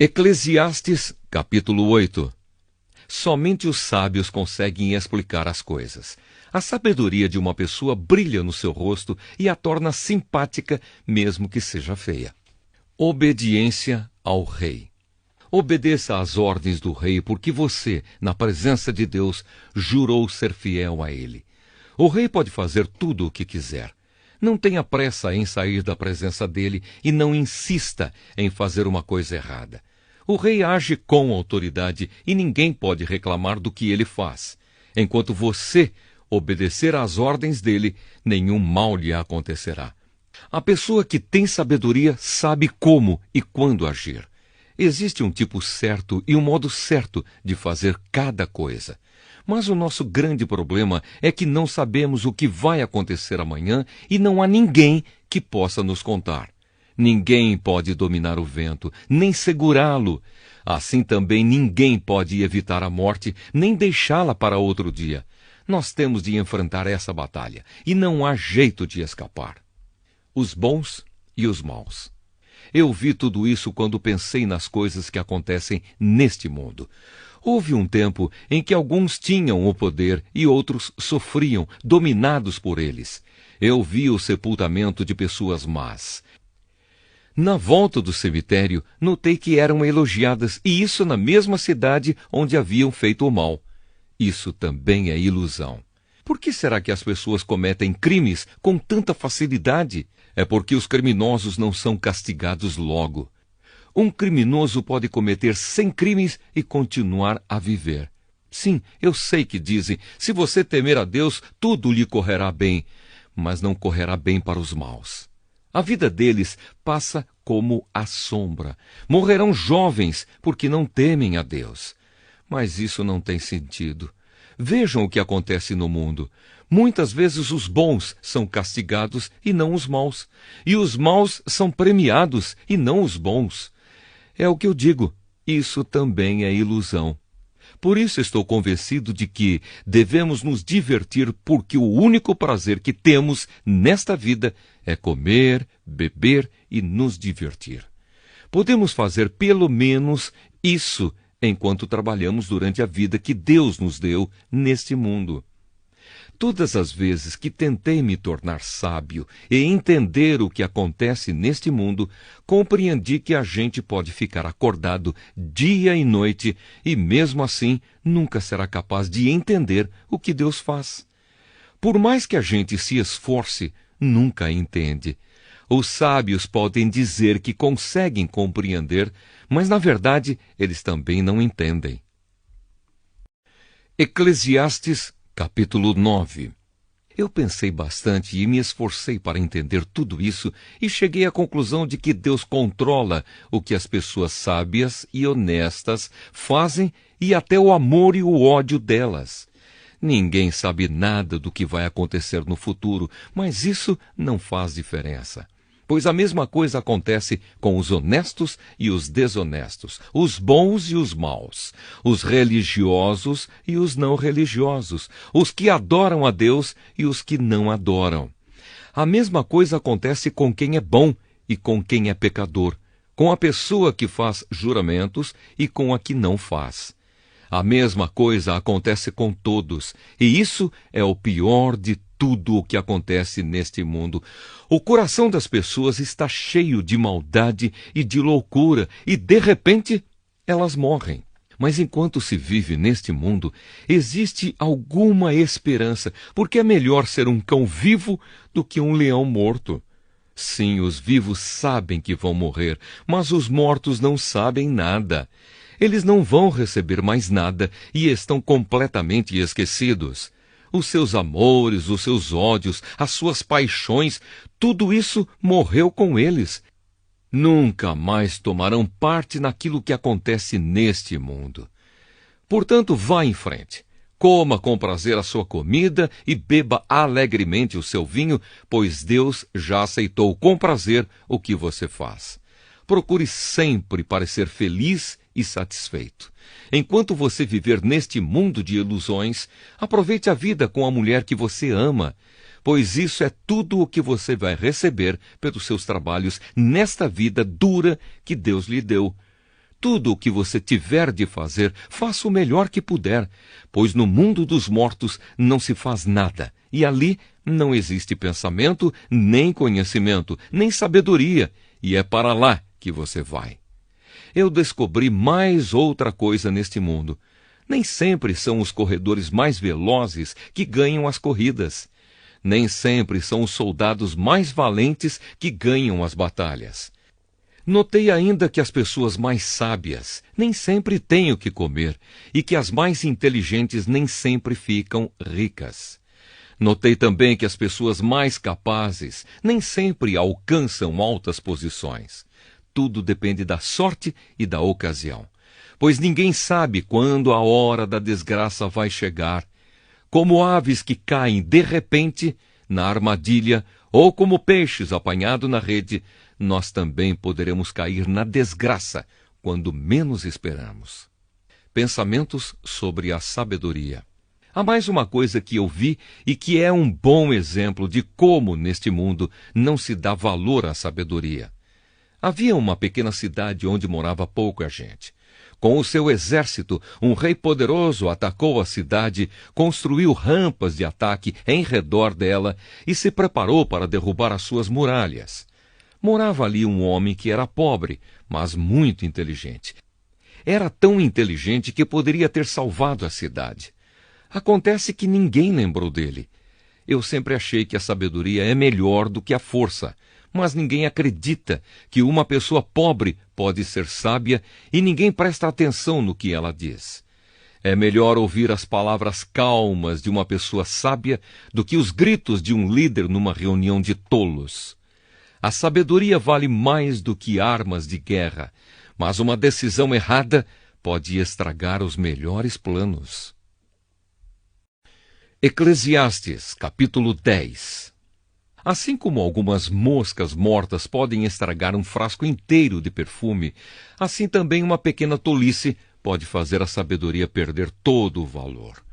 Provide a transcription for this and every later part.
Eclesiastes, capítulo 8. Somente os sábios conseguem explicar as coisas. A sabedoria de uma pessoa brilha no seu rosto e a torna simpática, mesmo que seja feia. Obediência ao rei. Obedeça às ordens do rei, porque você, na presença de Deus, jurou ser fiel a ele. O rei pode fazer tudo o que quiser. Não tenha pressa em sair da presença dele e não insista em fazer uma coisa errada. O rei age com autoridade e ninguém pode reclamar do que ele faz. Enquanto você obedecer às ordens dele, nenhum mal lhe acontecerá. A pessoa que tem sabedoria sabe como e quando agir. Existe um tipo certo e um modo certo de fazer cada coisa. Mas o nosso grande problema é que não sabemos o que vai acontecer amanhã e não há ninguém que possa nos contar. Ninguém pode dominar o vento, nem segurá-lo. Assim também ninguém pode evitar a morte, nem deixá-la para outro dia. Nós temos de enfrentar essa batalha, e não há jeito de escapar. Os bons e os maus. Eu vi tudo isso quando pensei nas coisas que acontecem neste mundo. Houve um tempo em que alguns tinham o poder e outros sofriam, dominados por eles. Eu vi o sepultamento de pessoas más. Na volta do cemitério, notei que eram elogiadas, e isso na mesma cidade onde haviam feito o mal. Isso também é ilusão. Por que será que as pessoas cometem crimes com tanta facilidade? É porque os criminosos não são castigados logo. Um criminoso pode cometer 100 crimes e continuar a viver. Sim, eu sei que dizem, se você temer a Deus, tudo lhe correrá bem, mas não correrá bem para os maus. A vida deles passa como a sombra. Morrerão jovens porque não temem a Deus. Mas isso não tem sentido. Vejam o que acontece no mundo. Muitas vezes os bons são castigados e não os maus. E os maus são premiados e não os bons. É o que eu digo. Isso também é ilusão. Por isso estou convencido de que devemos nos divertir, porque o único prazer que temos nesta vida é comer, beber e nos divertir. Podemos fazer pelo menos isso enquanto trabalhamos durante a vida que Deus nos deu neste mundo. Todas as vezes que tentei me tornar sábio e entender o que acontece neste mundo, compreendi que a gente pode ficar acordado dia e noite e, mesmo assim, nunca será capaz de entender o que Deus faz. Por mais que a gente se esforce, nunca entende. Os sábios podem dizer que conseguem compreender, mas, na verdade, eles também não entendem. Eclesiastes, capítulo 9. Eu pensei bastante e me esforcei para entender tudo isso e cheguei à conclusão de que Deus controla o que as pessoas sábias e honestas fazem e até o amor e o ódio delas. Ninguém sabe nada do que vai acontecer no futuro, mas isso não faz diferença. Pois a mesma coisa acontece com os honestos e os desonestos, os bons e os maus, os religiosos e os não religiosos, os que adoram a Deus e os que não adoram. A mesma coisa acontece com quem é bom e com quem é pecador, com a pessoa que faz juramentos e com a que não faz. A mesma coisa acontece com todos, e isso é o pior de tudo o que acontece neste mundo. O coração das pessoas está cheio de maldade e de loucura, e de repente elas morrem. Mas enquanto se vive neste mundo, existe alguma esperança, porque é melhor ser um cão vivo do que um leão morto. Sim, os vivos sabem que vão morrer, mas os mortos não sabem nada. Eles não vão receber mais nada e estão completamente esquecidos. Os seus amores, os seus ódios, as suas paixões, tudo isso morreu com eles. Nunca mais tomarão parte naquilo que acontece neste mundo. Portanto, vá em frente. Coma com prazer a sua comida e beba alegremente o seu vinho, pois Deus já aceitou com prazer o que você faz. Procure sempre parecer feliz e satisfeito. Enquanto você viver neste mundo de ilusões, aproveite a vida com a mulher que você ama, pois isso é tudo o que você vai receber pelos seus trabalhos nesta vida dura que Deus lhe deu. Tudo o que você tiver de fazer, faça o melhor que puder, pois no mundo dos mortos não se faz nada, e ali não existe pensamento, nem conhecimento, nem sabedoria, e é para lá que você vai. Eu descobri mais outra coisa neste mundo. Nem sempre são os corredores mais velozes que ganham as corridas. Nem sempre são os soldados mais valentes que ganham as batalhas. Notei ainda que as pessoas mais sábias nem sempre têm o que comer e que as mais inteligentes nem sempre ficam ricas. Notei também que as pessoas mais capazes nem sempre alcançam altas posições. Tudo depende da sorte e da ocasião, pois ninguém sabe quando a hora da desgraça vai chegar. Como aves que caem de repente na armadilha ou como peixes apanhados na rede, nós também poderemos cair na desgraça quando menos esperamos. Pensamentos sobre a sabedoria. Há mais uma coisa que eu vi e que é um bom exemplo de como, neste mundo, não se dá valor à sabedoria. Havia uma pequena cidade onde morava pouca gente. Com o seu exército, um rei poderoso atacou a cidade, construiu rampas de ataque em redor dela e se preparou para derrubar as suas muralhas. Morava ali um homem que era pobre, mas muito inteligente. Era tão inteligente que poderia ter salvado a cidade. Acontece que ninguém lembrou dele. Eu sempre achei que a sabedoria é melhor do que a força, mas ninguém acredita que uma pessoa pobre pode ser sábia e ninguém presta atenção no que ela diz. É melhor ouvir as palavras calmas de uma pessoa sábia do que os gritos de um líder numa reunião de tolos. A sabedoria vale mais do que armas de guerra, mas uma decisão errada pode estragar os melhores planos. Eclesiastes, capítulo 10. Assim como algumas moscas mortas podem estragar um frasco inteiro de perfume, assim também uma pequena tolice pode fazer a sabedoria perder todo o valor.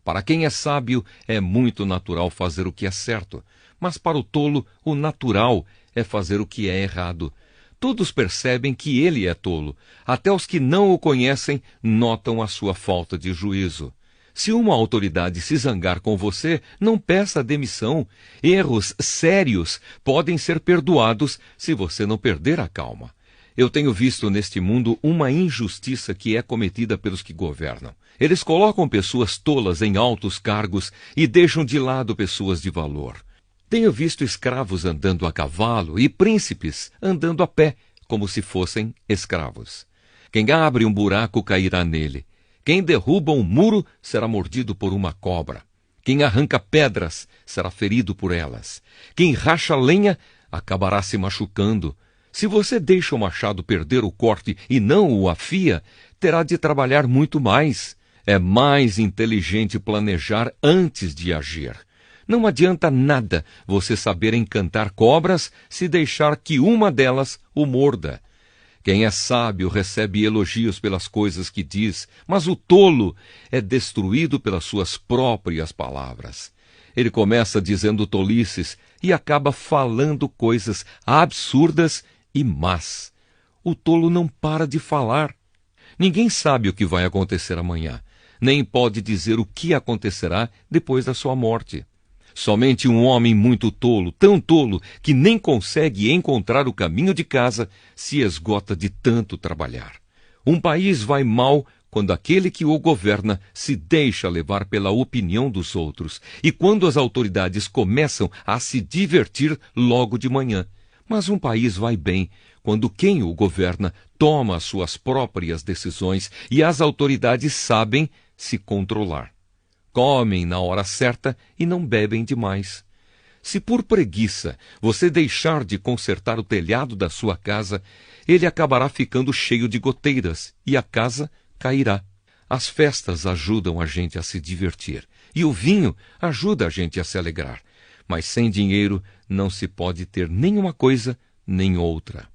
Para quem é sábio, é muito natural fazer o que é certo, mas para o tolo, o natural é fazer o que é errado. Todos percebem que ele é tolo. Até os que não o conhecem notam a sua falta de juízo. Se uma autoridade se zangar com você, não peça demissão. Erros sérios podem ser perdoados se você não perder a calma. Eu tenho visto neste mundo uma injustiça que é cometida pelos que governam. Eles colocam pessoas tolas em altos cargos e deixam de lado pessoas de valor. Tenho visto escravos andando a cavalo e príncipes andando a pé, como se fossem escravos. Quem abre um buraco cairá nele. Quem derruba um muro será mordido por uma cobra. Quem arranca pedras será ferido por elas. Quem racha lenha acabará se machucando. Se você deixa o machado perder o corte e não o afia, terá de trabalhar muito mais. É mais inteligente planejar antes de agir. Não adianta nada você saber encantar cobras se deixar que uma delas o morda. Quem é sábio recebe elogios pelas coisas que diz, mas o tolo é destruído pelas suas próprias palavras. Ele começa dizendo tolices e acaba falando coisas absurdas e más. O tolo não para de falar. Ninguém sabe o que vai acontecer amanhã, nem pode dizer o que acontecerá depois da sua morte. Somente um homem muito tolo, tão tolo que nem consegue encontrar o caminho de casa, se esgota de tanto trabalhar. Um país vai mal quando aquele que o governa se deixa levar pela opinião dos outros e quando as autoridades começam a se divertir logo de manhã. Mas um país vai bem quando quem o governa toma as suas próprias decisões e as autoridades sabem se controlar. Comem na hora certa e não bebem demais. Se por preguiça você deixar de consertar o telhado da sua casa, ele acabará ficando cheio de goteiras e a casa cairá. As festas ajudam a gente a se divertir e o vinho ajuda a gente a se alegrar. Mas sem dinheiro não se pode ter nenhuma coisa nem outra.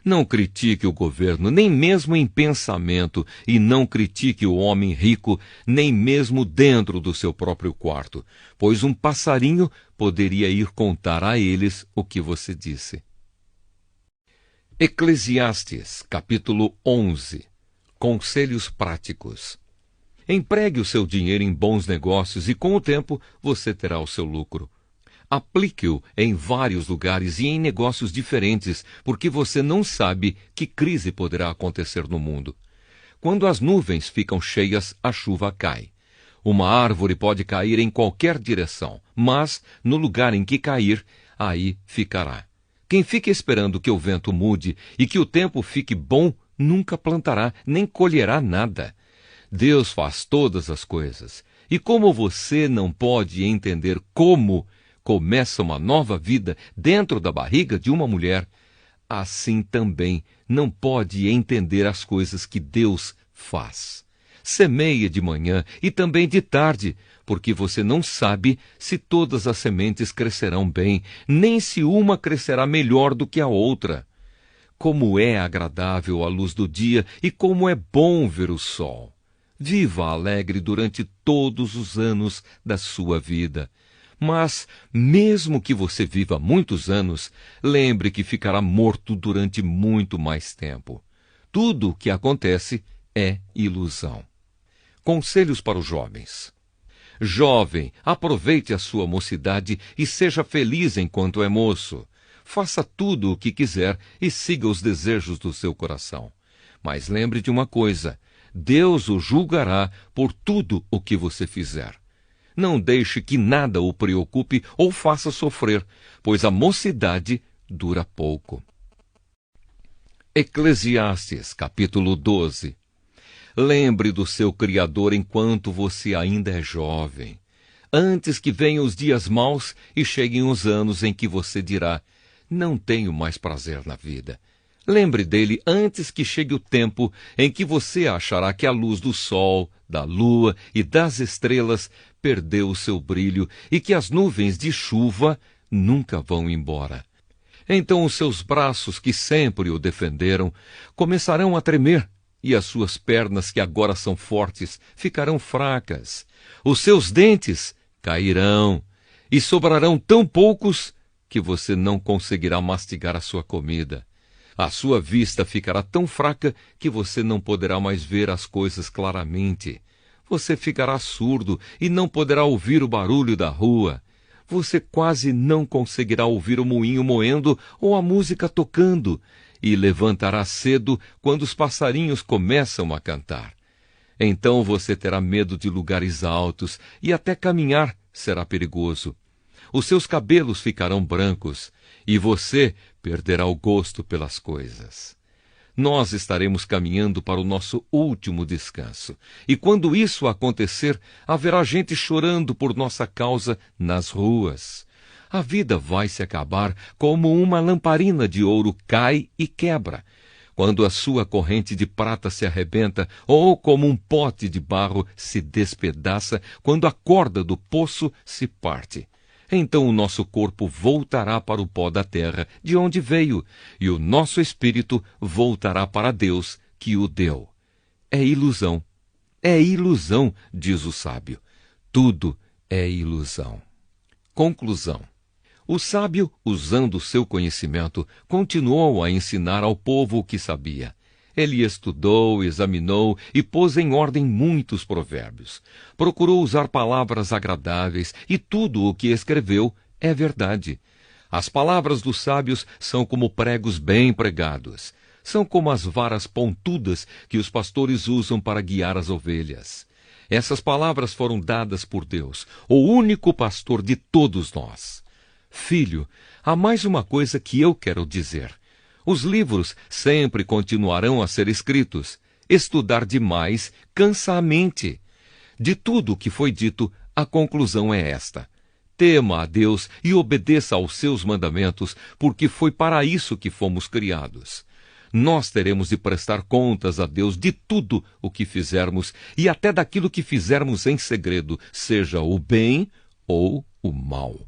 Não critique o governo, nem mesmo em pensamento, e não critique o homem rico, nem mesmo dentro do seu próprio quarto, pois um passarinho poderia ir contar a eles o que você disse. Eclesiastes, capítulo 11. Conselhos práticos. Empregue o seu dinheiro em bons negócios e, com o tempo, você terá o seu lucro. Aplique-o em vários lugares e em negócios diferentes, porque você não sabe que crise poderá acontecer no mundo. Quando as nuvens ficam cheias, a chuva cai. Uma árvore pode cair em qualquer direção, mas, no lugar em que cair, aí ficará. Quem fica esperando que o vento mude e que o tempo fique bom, nunca plantará, nem colherá nada. Deus faz todas as coisas. E como você não pode entender como começa uma nova vida dentro da barriga de uma mulher, assim também não pode entender as coisas que Deus faz. Semeie de manhã e também de tarde, porque você não sabe se todas as sementes crescerão bem, nem se uma crescerá melhor do que a outra. Como é agradável a luz do dia e como é bom ver o sol. Viva alegre durante todos os anos da sua vida. Mas, mesmo que você viva muitos anos, lembre que ficará morto durante muito mais tempo. Tudo o que acontece é ilusão. Conselhos para os jovens. Jovem, aproveite a sua mocidade e seja feliz enquanto é moço. Faça tudo o que quiser e siga os desejos do seu coração. Mas lembre de uma coisa: Deus o julgará por tudo o que você fizer. Não deixe que nada o preocupe ou faça sofrer, pois a mocidade dura pouco. Eclesiastes, capítulo 12. Lembre do seu Criador enquanto você ainda é jovem, antes que venham os dias maus e cheguem os anos em que você dirá: não tenho mais prazer na vida. Lembre dele antes que chegue o tempo em que você achará que a luz do sol, da lua e das estrelas perdeu o seu brilho e que as nuvens de chuva nunca vão embora. Então os seus braços, que sempre o defenderam, começarão a tremer, e as suas pernas, que agora são fortes, ficarão fracas. Os seus dentes cairão, e sobrarão tão poucos que você não conseguirá mastigar a sua comida. A sua vista ficará tão fraca que você não poderá mais ver as coisas claramente. Você ficará surdo e não poderá ouvir o barulho da rua. Você quase não conseguirá ouvir o moinho moendo ou a música tocando, e levantará cedo quando os passarinhos começam a cantar. Então você terá medo de lugares altos e até caminhar será perigoso. Os seus cabelos ficarão brancos e você perderá o gosto pelas coisas. Nós estaremos caminhando para o nosso último descanso. E quando isso acontecer, haverá gente chorando por nossa causa nas ruas. A vida vai se acabar como uma lamparina de ouro cai e quebra, quando a sua corrente de prata se arrebenta, ou como um pote de barro se despedaça, quando a corda do poço se parte. Então o nosso corpo voltará para o pó da terra, de onde veio, e o nosso espírito voltará para Deus, que o deu. É ilusão, diz o sábio. Tudo é ilusão. Conclusão. O sábio, usando o seu conhecimento, continuou a ensinar ao povo o que sabia. Ele estudou, examinou e pôs em ordem muitos provérbios. Procurou usar palavras agradáveis e tudo o que escreveu é verdade. As palavras dos sábios são como pregos bem pregados. São como as varas pontudas que os pastores usam para guiar as ovelhas. Essas palavras foram dadas por Deus, o único pastor de todos nós. Filho, há mais uma coisa que eu quero dizer. Os livros sempre continuarão a ser escritos. Estudar demais cansa a mente. De tudo o que foi dito, a conclusão é esta: tema a Deus e obedeça aos seus mandamentos, porque foi para isso que fomos criados. Nós teremos de prestar contas a Deus de tudo o que fizermos e até daquilo que fizermos em segredo, seja o bem ou o mal.